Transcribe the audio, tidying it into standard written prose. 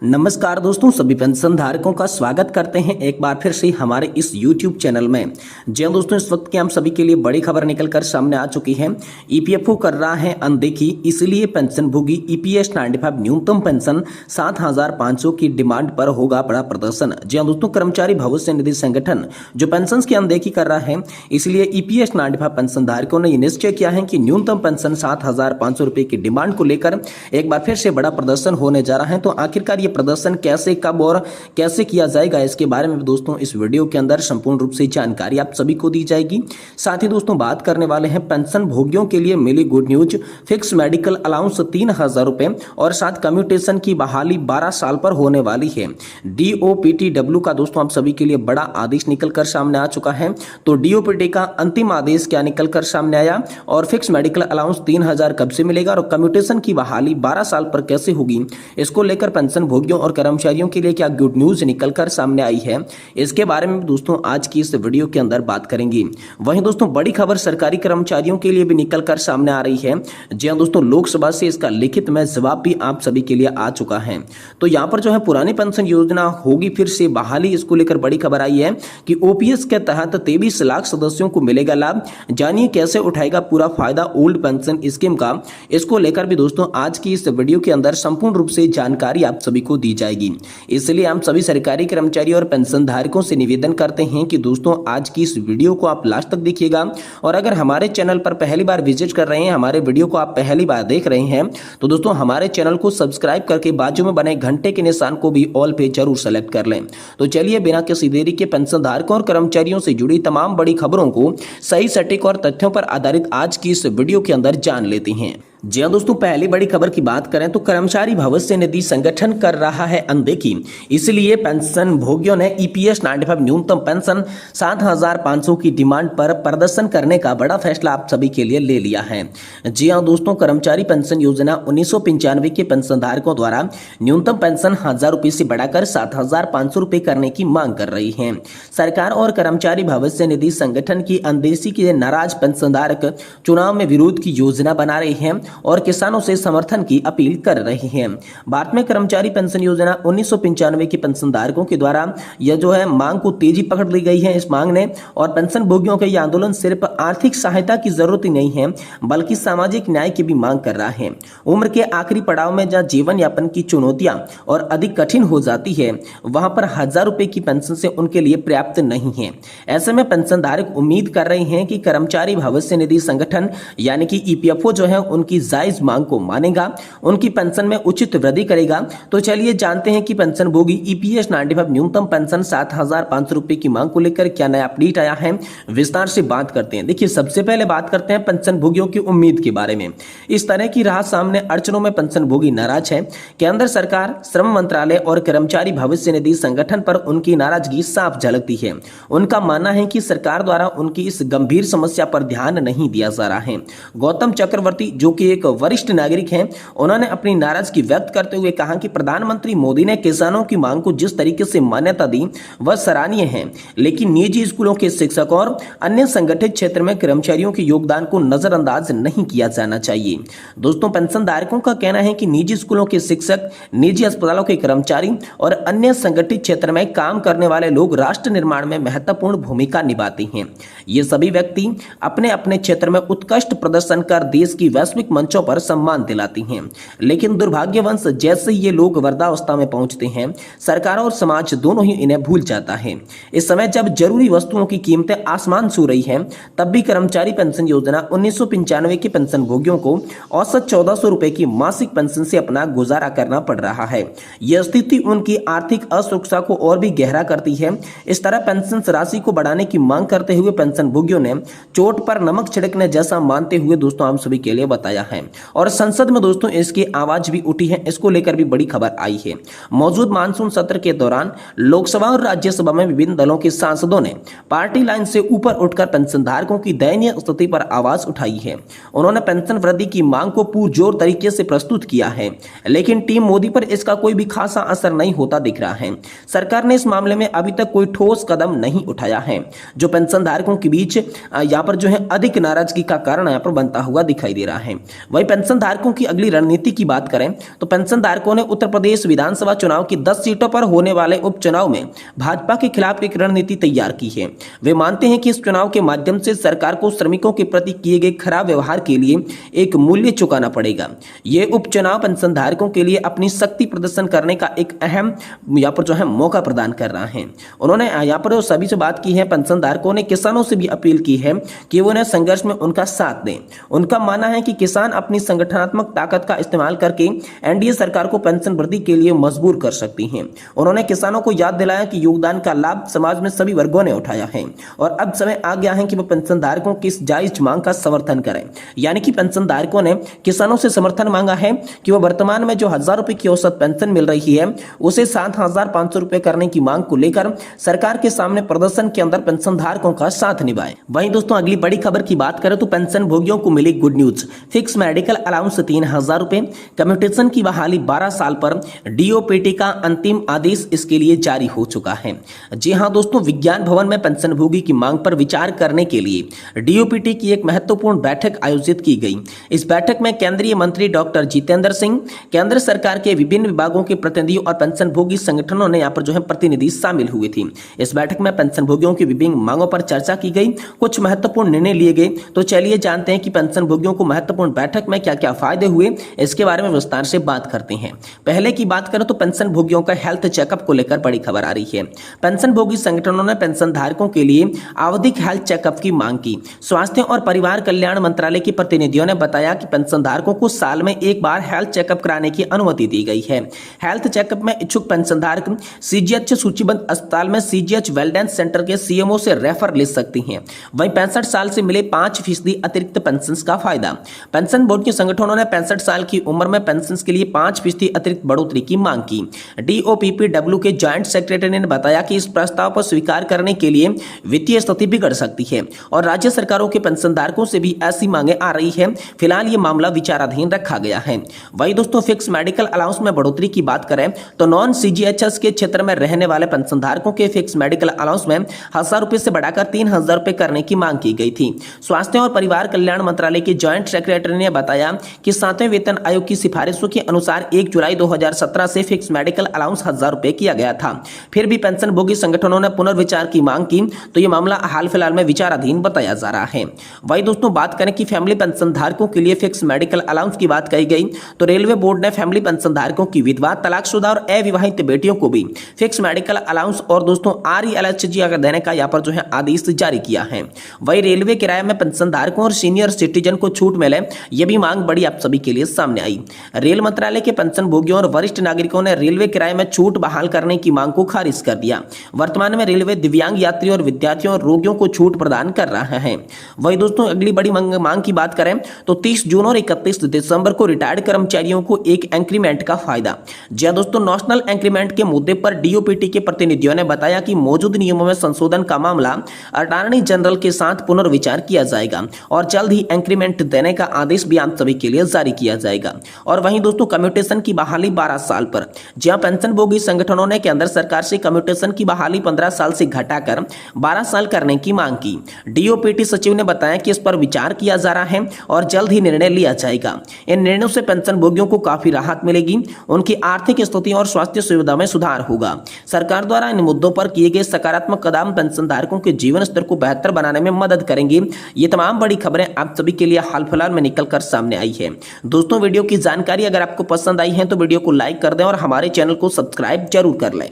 नमस्कार दोस्तों, सभी पेंशन धारकों का स्वागत करते हैं एक बार फिर से हमारे इस YouTube चैनल में। जी हाँ दोस्तों, इस वक्त की हम सभी के लिए बड़ी खबर निकलकर सामने आ चुकी है। ईपीएफओ कर रहा है अनदेखी, इसलिए पेंशनभोगी ईपीएस 95 न्यूनतम पेंशन 7,500 की डिमांड पर होगा बड़ा प्रदर्शन। जी हाँ दोस्तों, कर्मचारी भविष्य निधि संगठन जो पेंशन की अनदेखी कर रहा है, इसलिए ईपीएस 95 पेंशन धारकों ने यह निश्चय किया है कि न्यूनतम पेंशन 7,500 रुपए की डिमांड को लेकर एक बार फिर से बड़ा प्रदर्शन होने जा रहा है। तो आखिरकार प्रदर्शन कैसे, कब और कैसे किया जाएगा, इसके बारे में दोस्तों इस वीडियो के अंदर संपूर्ण रूप से जानकारी आप सभी को दी जाएगी। साथ ही दोस्तों बात करने वाले हैं पेंशन भोगियों के लिए मिली good news, fix medical allowance 3,000 रुपए और साथ कम्यूटेशन की बहाली 12 साल पर होने वाली है। डीओपीटीडब्ल्यू का दोस्तों आप सभी के लिए बड़ा आदेश निकलकर सामने आ चुका है। तो डीओपीटी का अंतिम आदेश क्या निकलकर सामने आया और फिक्स मेडिकल अलाउंस 3,000 कब से मिलेगा और कम्यूटेशन की बहाली 12 साल पर कैसे होगी, इसको लेकर पेंशन भोगियों और कर्मचारियों के लिए क्या गुड न्यूज निकलकर सामने आई है, इसके बारे में दोस्तों आज की इस वीडियो के अंदर बात करेंगे। वहीं दोस्तों बड़ी खबर सरकारी कर्मचारियों के लिए भी निकलकर सामने आ रही है। जी हां दोस्तों, लोकसभा से इसका लिखित में जवाब भी आप सभी के लिए आ चुका है। तो यहां पर जो है पुरानी पेंशन योजना होगी फिर से बहाली, इसको लेकर बड़ी खबर आई है कि ओपीएस के तहत 23 लाख सदस्यों को मिलेगा लाभ। जानिए कैसे उठाएगा पूरा फायदा ओल्ड पेंशन स्कीम का, इसको लेकर भी दोस्तों आज की इस वीडियो के अंदर संपूर्ण रूप से जानकारी आप सभी को दी जाएगी। इसलिए हम सभी सरकारी कर्मचारी और पेंशन धारकों से निवेदन करते हैं कि दोस्तों आज की इस वीडियो को आप लास्ट तक देखिएगा। और अगर हमारे चैनल पर पहली बार विजिट कर रहे हैं, हमारे वीडियो को आप पहली बार देख रहे हैं, तो दोस्तों हमारे चैनल को सब्सक्राइब करके बाजू में बने घंटे के निशान को भी ऑल पे जरूर सेलेक्ट कर लें। तो चलिए बिना किसी देरी के पेंशन धारकों और कर्मचारियों से जुड़ी तमाम बड़ी खबरों को सही, सटीक और तथ्यों पर आधारित आज की इस वीडियो के अंदर जान लेते हैं। जी हाँ दोस्तों, पहली बड़ी खबर की बात करें तो कर्मचारी भविष्य निधि संगठन कर रहा है अनदेखी, इसलिए पेंशन भोगियों ने ईपीएस 95 न्यूनतम पेंशन 7,500 की डिमांड पर प्रदर्शन करने का बड़ा फैसला आप सभी के लिए ले लिया है। जी हाँ दोस्तों, कर्मचारी पेंशन योजना 1995 के पेंशन धारकों द्वारा न्यूनतम पेंशन 1,000 रुपए से बढ़ाकर 7,500 रुपए करने की मांग कर रही है। सरकार और कर्मचारी भविष्य निधि संगठन की अनदेखी के नाराज पेंशन धारक चुनाव में विरोध की योजना बना रहे हैं और किसानों से समर्थन की अपील कर रहे हैं। भारत में कर्मचारी पेंशन योजना 1995 के पेंशन धारकों के द्वारा यह जो है मांग को तेजी पकड़ ली गई है। इस मांग ने और पेंशन भोगियों का यह आंदोलन सिर्फ आर्थिक सहायता की जरूरत ही नहीं है, बल्कि सामाजिक न्याय की भी मांग कर रहा है। उम्र के आखिरी पड़ाव में जहां जीवन यापन की चुनौतियां और अधिक कठिन हो जाती है, वहां पर 1,000 रुपए की पेंशन से उनके लिए पर्याप्त नहीं है। ऐसे में पेंशन धारक उम्मीद कर रहे हैं कि कर्मचारी भविष्य निधि संगठन यानी कि ईपीएफओ जो है उनकी जायज मांग को मानेगा, उनकी पेंशन में उचित वृद्धि करेगा। तो चलिए जानते हैं कि पेंशन भोगी ईपीएस 95 न्यूनतम पेंशन 7,500 रुपए की मांग को लेकर क्या नया अपडेट आया है, विस्तार से बात करते हैं। देखिए सबसे पहले बात करते हैं पेंशन भोगियों की उम्मीद के बारे में। इस तरह की राहत सामने अड़चनों में पेंशन भोगी नाराज है। केंद्र सरकार, श्रम मंत्रालय और कर्मचारी भविष्य निधि संगठन पर उनकी नाराजगी साफ झलकती है। उनका मानना है कि सरकार द्वारा उनकी इस गंभीर समस्या पर ध्यान नहीं दिया जा रहा है। गौतम चक्रवर्ती जो कि एक वरिष्ठ नागरिक हैं, उन्होंने अपनी नाराजगी व्यक्त करते हुए कहा कि प्रधानमंत्री मोदी ने किसानों की मांग को जिस तरीके से मान्यता दी वह सराहनीय है, लेकिन निजी स्कूलों के शिक्षक और अन्य संगठित क्षेत्र में कर्मचारियों के योगदान को नजरअंदाज नहीं किया जाना चाहिए। दोस्तों पेंशन धारकों का कहना है कि निजी स्कूलों के शिक्षक, निजी अस्पतालों के कर्मचारी और अन्य संगठित क्षेत्र में काम करने वाले लोग राष्ट्र निर्माण में महत्वपूर्ण भूमिका निभाते हैं। ये सभी व्यक्ति अपने अपने क्षेत्र में उत्कृष्ट प्रदर्शन कर देश की वैश्विक मंचों पर सम्मान दिलाती हैं, लेकिन दुर्भाग्यवश जैसे ये लोग वृद्धावस्था में पहुंचते हैं, सरकार और समाज दोनों ही इन्हें भूल जाता है। इस समय जब जरूरी वस्तुओं की कीमतें आसमान छू रही हैं, तब भी कर्मचारी पेंशन योजना 1995 के पेंशन भोगियों को औसत 1,400 रुपए की मासिक पेंशन से अपना गुजारा करना पड़ रहा है। यह स्थिति उनकी आर्थिक असुरक्षा को और भी गहरा करती है। इस तरह पेंशन राशि को बढ़ाने की मांग करते हुए पेंशन भोगियों ने चोट पर नमक छिड़कने जैसा मानते हुए दोस्तों हम सभी के लिए बताया है। और संसद में दोस्तों इसकी आवाज भी उठी है, इसको लेकर भी बड़ी खबर आई है। मौजूद मानसून सत्र के दौरान लोकसभा और राज्यसभा में विभिन्न दलों के सांसदों ने पार्टी लाइन से ऊपर उठकर पेंशन धारकों की दयनीय स्थिति पर आवाज उठाई है। उन्होंने पेंशन वृद्धि की मांग को पुरजोर तरीके से प्रस्तुत किया है, लेकिन टीम मोदी पर इसका कोई भी खासा असर नहीं होता दिख रहा है। सरकार ने इस मामले में अभी तक कोई ठोस कदम नहीं उठाया है, जो पेंशन धारकों के बीच यहाँ पर जो है अधिक नाराजगी का कारण यहाँ पर बनता हुआ दिखाई दे रहा है। वहीं पेंशन धारकों की अगली रणनीति की बात करें तो पेंशन धारकों ने उत्तर प्रदेश विधानसभा चुनाव की 10 सीटों पर होने वाले उपचुनाव में भाजपा के खिलाफ एक रणनीति तैयार की है। वे मानते हैं कि इस चुनाव के माध्यम से सरकार को श्रमिकों के प्रति किए गए खराब व्यवहार के लिए एक मूल्य चुकाना पड़ेगा। ये उपचुनाव पेंशन धारकों के लिए अपनी शक्ति प्रदर्शन करने का एक अहम यहाँ पर जो है मौका प्रदान कर रहा है। उन्होंने यहाँ पर सभी से बात की है। पेंशन धारकों ने किसानों से भी अपील की है कि वो उन्हें संघर्ष में उनका साथ दें। उनका मानना है कि किसान अपनी संगठनात्मक ताकत का इस्तेमाल करके एनडीए सरकार को पेंशन वृद्धि के लिए मजबूर कर सकती हैं। उन्होंने किसानों को याद दिलाया कि योगदान का लाभ समाज में सभी वर्गों ने उठाया है और अब समय आ गया है कि वो पेंशन धारकों की इस जायज मांग का समर्थन करें। यानी कि पेंशन धारकों ने किसानों से समर्थन मांगा है कि वो वर्तमान में जो 1000 रुपए की औसत पेंशन मिल रही है उसे 7500 रुपए करने की मांग को लेकर सरकार के सामने प्रदर्शन के अंदर पेंशन धारकों का साथ निभाएं। वहीं दोस्तों अगली बड़ी खबर की बात करें तो पेंशन भोगियों को मिली good news. Fix medical allowance 3000 रुपए, कम्यूटेशन की बहाली 12 साल पर, डीओपीटी का अंतिम आदेश इसके लिए जारी हो चुका है। जी हां दोस्तों, विज्ञान भवन में पेंशन भोगी की मांग पर विचार करने के लिए डीओपीटी की एक महत्वपूर्ण बैठक आयोजित की गई। इस बैठक में केंद्रीय मंत्री डॉक्टर जितेंद्र सिंह, केंद्र सरकार के विभिन्न विभागों के प्रतिनिधियों और पेंशन भोगी संगठनों ने यहाँ पर जो है प्रतिनिधि शामिल हुए थे। इस बैठक में पेंशन भोगियों की विभिन्न मांगों पर चर्चा की गई, कुछ महत्वपूर्ण निर्णय लिए गए। तो चलिए जानते हैं कि पेंशन भोगियों को महत्वपूर्ण बैठक में क्या क्या फायदे हुए, इसके बारे में विस्तार से बात करते हैं। पहले की बात करें तो पेंशन भोगियों का हेल्थ चेकअप को लेकर बड़ी खबर आ रही है। पेंशन भोगी संगठनों ने पेंशन धारकों के लिए आवधिक हेल्थ चेकअप की मांग की। स्वास्थ्य और परिवार कल्याण मंत्रालय के प्रतिनिधियों ने बताया कि पेंशन धारकों को साल में एक बार हेल्थ चेकअप कराने की अनुमति दी गई है। हेल्थ चेकअप में इच्छुक पेंशन धारक सीजीएच सूचीबद्ध अस्पताल में सीजीएच वेलनेस सेंटर के सीएमओ से रेफर ले सकती हैं। वहीं 65 साल से मिले 5% अतिरिक्त पेंशन का फायदा। पेंशन बोर्ड के संगठनों ने 65 साल की उम्र में पेंशन के लिए 5% अतिरिक्त बढ़ोतरी की मांग की। डीओपीपीडब्ल्यू के जॉइंट सेक्रेटरी ने बताया कि इस प्रस्ताव पर स्वीकार करने के लिए वित्तीय स्थिति बिगड़ सकती है और राज्य सरकारों के पेंशन धारकों से भी ऐसी मांगे आ रही है। फिलहाल ये मामला विचाराधीन रखा गया है। वही दोस्तों फिक्स मेडिकल अलाउंस में बढ़ोतरी की बात करें तो नॉन सीजीएचएस के क्षेत्र में रहने वाले पेंशन धारकों के फिक्स मेडिकल अलाउंस में 1000 रुपए से बढ़ाकर 3000 रुपए करने की मांग की गई थी। स्वास्थ्य और परिवार कल्याण मंत्रालय के जॉइंट सेक्रेटरी ने बताया कि 7वें वेतन आयोग की सिफारिशों के अनुसार 1 जुलाई 2017 से फिक्स मेडिकल अलाउंस 1000 रुपए किया गया था। फिर भी पेंशन भोगी संगठनों ने पुनर्विचार की मांग की तो यह मामला हाल फिलहाल में विचाराधीन बताया जा रहा है। वही दोस्तों बात करें कि फैमिली पेंशन धारकों के लिए फिक्स मेडिकल अलाउंस की बात कही गई तो रेलवे बोर्ड ने फैमिली पेंशन धारकों की विधवा, तलाकशुदा और अविवाहित बेटियों को भी फिक्स मेडिकल अलाउंस और दोस्तों आरईएलएचजी देने का यहाँ पर जो है आदेश जारी किया है। वही रेलवे किराए में पेंशन धारकों और सीनियर सिटीजन को छूट मिले, यह भी मांग बड़ी आप सभी के लिए सामने आई। रेल मंत्रालय के पेंशन भोगियों और वरिष्ठ नागरिकों ने रेलवे किराए में छूट बहाल करने की मांग को खारिज कर दिया। वर्तमान में रेलवे दिव्यांग यात्रियों और विद्यार्थियों और रोगियों को छूट प्रदान कर रहा है। वही दोस्तों अगली बड़ी मांग की बात करें तो 30 जून और 31 दिसंबर को रिटायर्ड कर्मचारियों को एक इंक्रीमेंट का फायदा। जी हां दोस्तों, नेशनल इंक्रीमेंट के मुद्दे पर डीओपीटी के प्रतिनिधियों ने बताया कि मौजूद नियमों में संशोधन का मामला अटॉर्नी जनरल के साथ पुनर्विचार किया जाएगा और जल्द ही इंक्रीमेंट देने का आदेश भी आप सभी के लिए जारी किया जाएगा। और वहीं दोस्तों कम्यूटेशन की बहाली 12 साल पर। जी हां, पेंशन भोगी संगठनों ने केंद्र सरकार से कम्यूटेशन की बहाली 15 साल से घटाकर 12 साल करने की मांग की। डीओपीटी सचिव ने बताया कि इस पर विचार किया जा रहा है और जल्द ही निर्णय लिया जाएगा। इन निर्णयों से पेंशन भोगियों को काफी राहत मिलेगी, उनकी आर्थिक स्थिति और स्वास्थ्य सुविधा में सुधार होगा। सरकार द्वारा इन मुद्दों पर किए गए सकारात्मक कदम पेंशन धारकों के जीवन स्तर को बेहतर बनाने में मदद करेंगे। ये तमाम बड़ी खबरें आप सभी के लिए हाल फिलहाल में निकलकर सामने आई है। दोस्तों वीडियो की जानकारी अगर आपको पसंद आई है तो वीडियो को लाइक कर दें और हमारे चैनल को सब्सक्राइब जरूर कर लें।